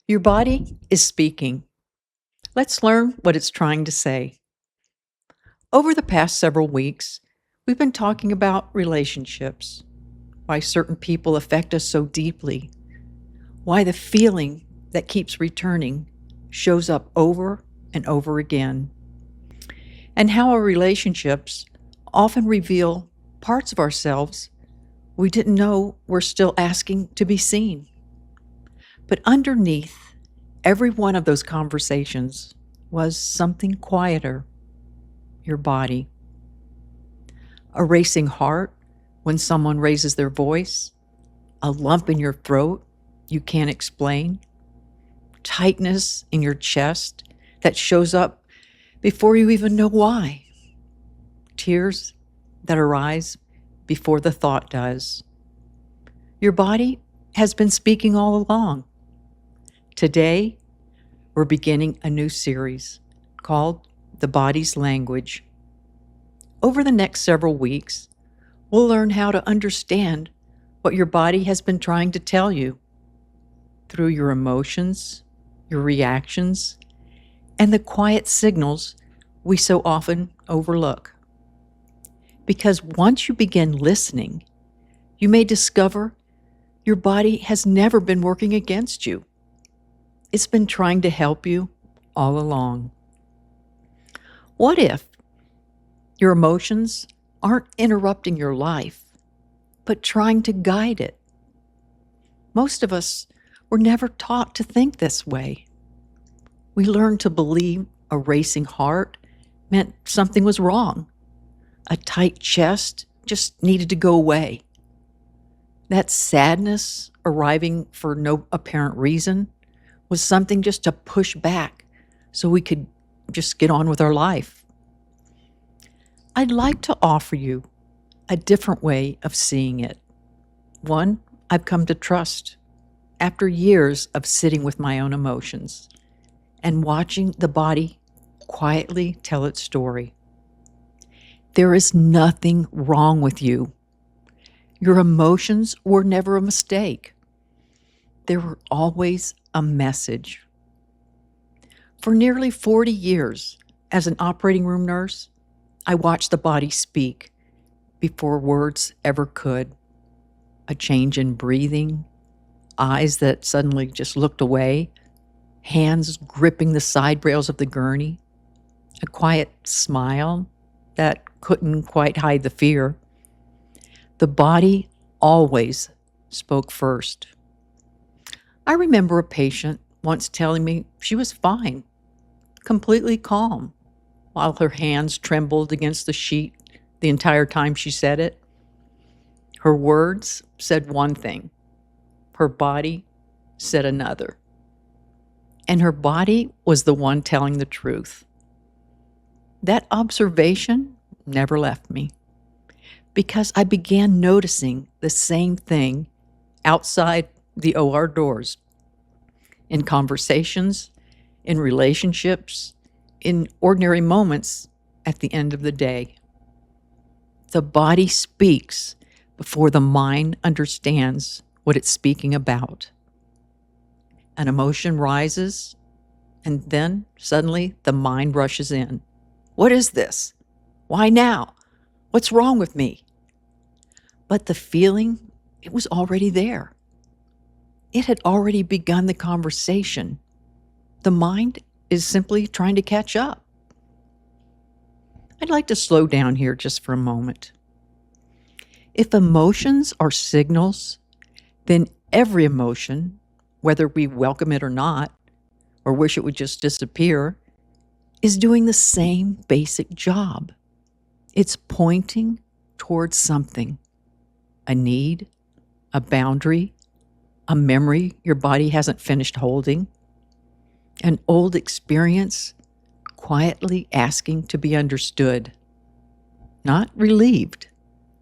Your body is speaking. Let's learn what it's trying to say. Over the past several weeks, we've been talking about relationships, why certain people affect us so deeply, why the feeling that keeps returning shows up over and over again, and how our relationships often reveal parts of ourselves we didn't know were still asking to be seen. But underneath every one of those conversations was something quieter, your body. A racing heart when someone raises their voice, a lump in your throat you can't explain, tightness in your chest that shows up before you even know why, tears that arise before the thought does. Your body has been speaking all along. Today, we're beginning a new series called The Body's Language. Over the next several weeks, we'll learn how to understand what your body has been trying to tell you through your emotions, your reactions, and the quiet signals we so often overlook. Because once you begin listening, you may discover your body has never been working against you. It's been trying to help you all along. What if your emotions aren't interrupting your life, but trying to guide it? Most of us were never taught to think this way. We learned to believe a racing heart meant something was wrong. A tight chest just needed to go away. That sadness arriving for no apparent reason was something just to push back so we could just get on with our life. I'd like to offer you a different way of seeing it. One I've come to trust after years of sitting with my own emotions and watching the body quietly tell its story. There is nothing wrong with you. Your emotions were never a mistake. They were always a message. For nearly 40 years, as an operating room nurse, I watched the body speak before words ever could. A change in breathing, eyes that suddenly just looked away, hands gripping the side rails of the gurney, a quiet smile that couldn't quite hide the fear. The body always spoke first. I remember a patient once telling me she was fine, completely calm, while her hands trembled against the sheet the entire time she said it. Her words said one thing, her body said another. And her body was the one telling the truth. That observation never left me because I began noticing the same thing outside the OR doors, in conversations, in relationships, in ordinary moments at the end of the day. The body speaks before the mind understands what it's speaking about. An emotion rises, and then suddenly the mind rushes in. What is this? Why now? What's wrong with me? But the feeling, it was already there. It had already begun the conversation. The mind is simply trying to catch up. I'd like to slow down here just for a moment. If emotions are signals, then every emotion, whether we welcome it or not, or wish it would just disappear, is doing the same basic job. It's pointing towards something, a need, a boundary, a memory your body hasn't finished holding, an old experience quietly asking to be understood, not relieved,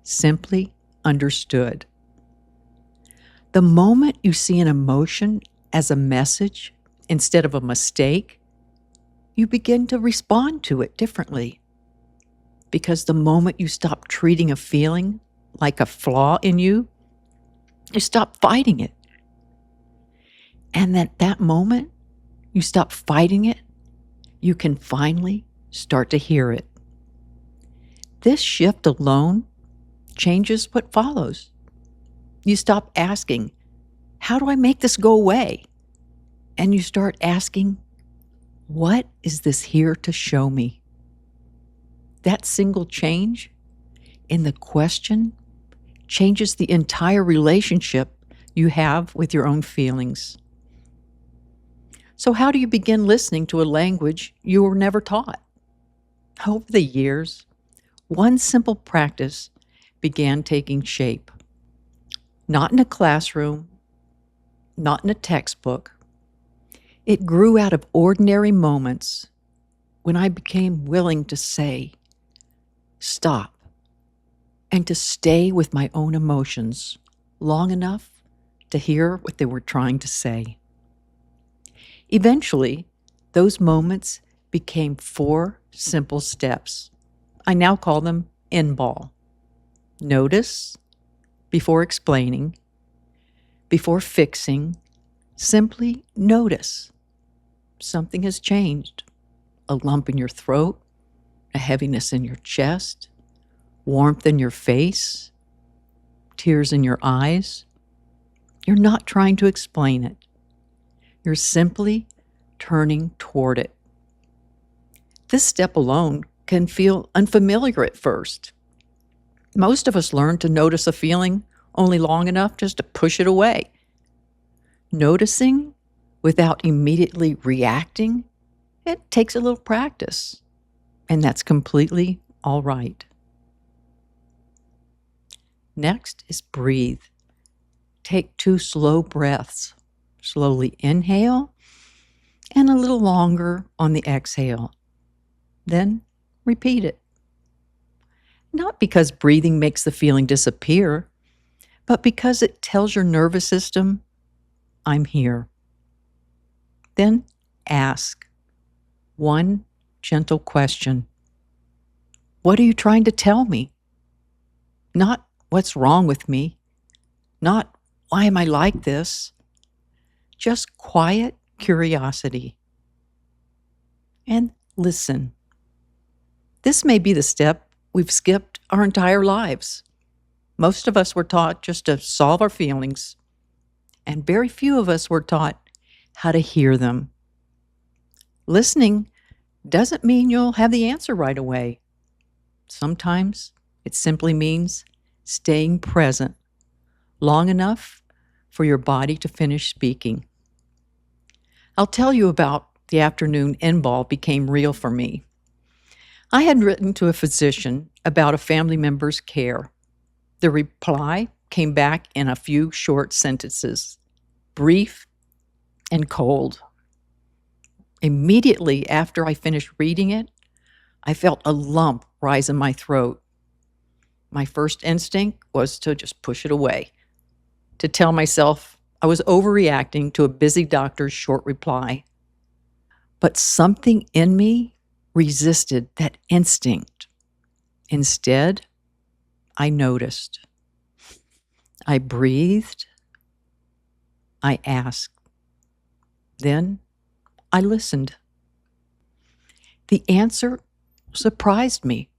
simply understood. The moment you see an emotion as a message instead of a mistake, you begin to respond to it differently. Because the moment you stop treating a feeling like a flaw in you, you stop fighting it. And at that moment, you stop fighting it, you can finally start to hear it. This shift alone changes what follows. You stop asking, how do I make this go away? And you start asking, what is this here to show me? That single change in the question changes the entire relationship you have with your own feelings. So how do you begin listening to a language you were never taught? Over the years, one simple practice began taking shape. Not in a classroom, not in a textbook. It grew out of ordinary moments when I became willing to say, stop, and to stay with my own emotions long enough to hear what they were trying to say. Eventually, those moments became 4 simple steps. I now call them NBAL. Notice, before explaining, before fixing, simply notice. Something has changed. A lump in your throat, a heaviness in your chest, warmth in your face, tears in your eyes. You're not trying to explain it. You're simply turning toward it. This step alone can feel unfamiliar at first. Most of us learn to notice a feeling only long enough just to push it away. Noticing without immediately reacting, it takes a little practice, and that's completely all right. Next is breathe. Take 2 slow breaths. Slowly inhale and a little longer on the exhale. Then repeat it. Not because breathing makes the feeling disappear, but because it tells your nervous system, I'm here. Then ask one gentle question. What are you trying to tell me? Not what's wrong with me, not why am I like this, just quiet curiosity. And listen. This may be the step we've skipped our entire lives. Most of us were taught just to solve our feelings, and very few of us were taught how to hear them. Listening doesn't mean you'll have the answer right away. Sometimes it simply means staying present long enough for your body to finish speaking. I'll tell you about the afternoon NBAL became real for me. I had written to a physician about a family member's care. The reply came back in a few short sentences, brief and cold. Immediately after I finished reading it, I felt a lump rise in my throat. My first instinct was to just push it away, to tell myself I was overreacting to a busy doctor's short reply. But something in me resisted that instinct. Instead, I noticed. I breathed. I asked. Then I listened. The answer surprised me.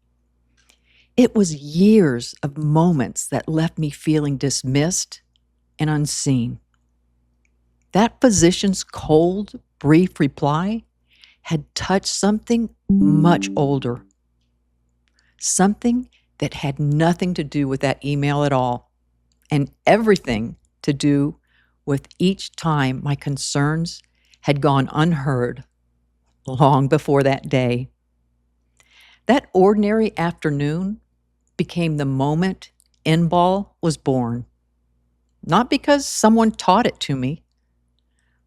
It was years of moments that left me feeling dismissed and unseen. That physician's cold, brief reply had touched something much older, something that had nothing to do with that email at all, and everything to do with each time my concerns had gone unheard long before that day. That ordinary afternoon became the moment NBAL was born, not because someone taught it to me,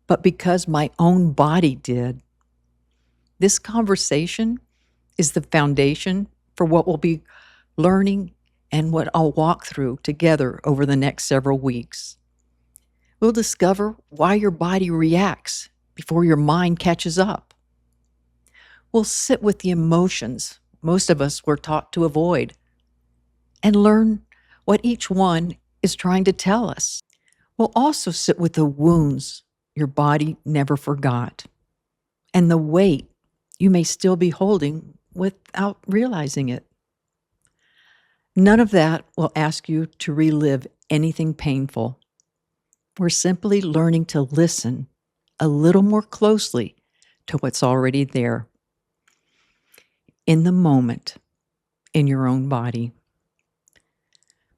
but because my own body did. This conversation is the foundation for what we'll be learning and what I'll walk through together over the next several weeks. We'll discover why your body reacts before your mind catches up. We'll sit with the emotions most of us were taught to avoid and learn what each one is trying to tell us. We'll also sit with the wounds your body never forgot, and the weight you may still be holding without realizing it. None of that will ask you to relive anything painful. We're simply learning to listen a little more closely to what's already there in the moment in your own body.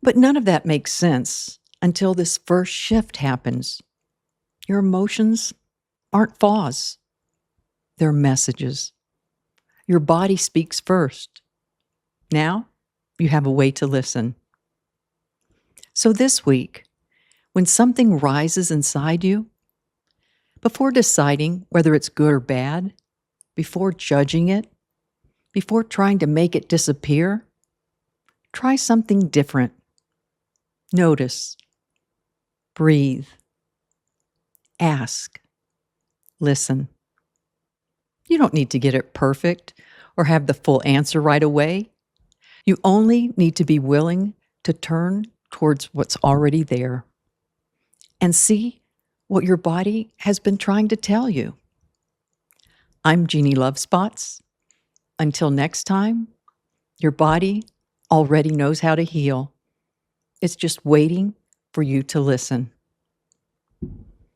But none of that makes sense until this first shift happens. Your emotions aren't flaws, they're messages. Your body speaks first. Now you have a way to listen. So this week, when something rises inside you, before deciding whether it's good or bad, before judging it, before trying to make it disappear, try something different. Notice, breathe, ask, listen. You don't need to get it perfect or have the full answer right away. You only need to be willing to turn towards what's already there and see what your body has been trying to tell you. I'm Jeanne Love Spotts. Until next time, your body already knows how to heal. It's just waiting for you to listen.